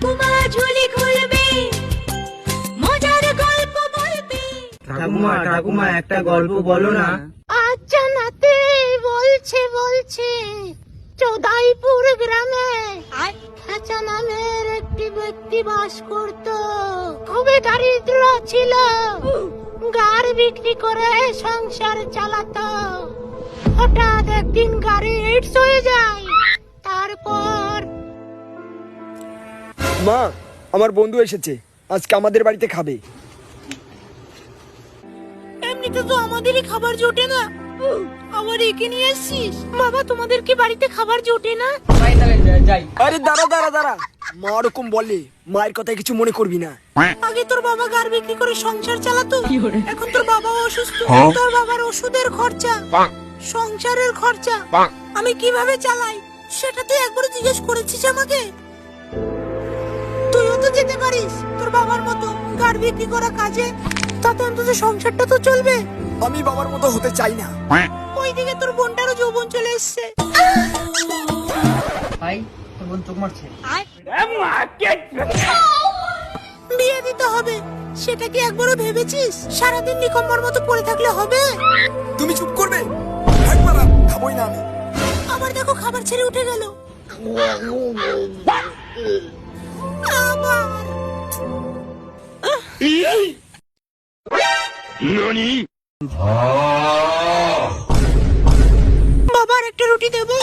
ঠাকুমা ঝুলি খুলবে, মজার গল্প বলবে। ঠাকুমা ঠাকুমা একটা গল্প বলো না। আচ্ছা নাতি, বলছে চোদাইপুর গ্রামে খাঁচা নামের একটি ব্যক্তি বাস করত। খুবই দারিদ্র ছিল, গাড়ি বিক্রি করে সংসার চালাতো। হঠাৎ একদিন গাড়ি হিটস হয়ে যায়। তারপর মা, আমার বন্ধু এসেছে, আজকে আমাদের বাড়িতে খাবে। এমনিতে তো আমাদেরই খাবার জোটে না, আবার একে নিয়ে এসছিস। বাবা, তোমাদের কি বাড়িতে খাবার জোটে না? আরে দাঁড়া, মা ওরকম বলে, মায়ের কথায় কিছু মনে করবি না। আগে তোর বাবা গাড়ি বিক্রি করে সংসার চালাতো, এখন তোর বাবা অসুস্থ। তোর বাবার ওষুধের খরচা, সংসারের খরচা আমি কিভাবে চালাই সেটা তুই একবারও জিজ্ঞেস করেছিস আমাকে? তুইও তো যেতে পারিস তোর বাবার মতো গাড়ি বিক্রি করা কাজে, তাতে অন্তত সংসারটা তো চলবে। আমি বাবার মতো হতে চাই না। ওইদিকে তোর বোনটারও যৌবন চলে এসছে। ভাই তোর বোন চোখ মারছে। বিয়ে দিতে হবে, সেটা কি একবারও ভেবেছিস? সারাদিন নিকম্মার মতো পড়ে থাকলে হবে? তুমি চুপ করবে? একবার খাবোই না আমি। আবার দেখো খাবার ছেড়ে উঠে গেল। আবার বাবার একটা রুটি দেবো?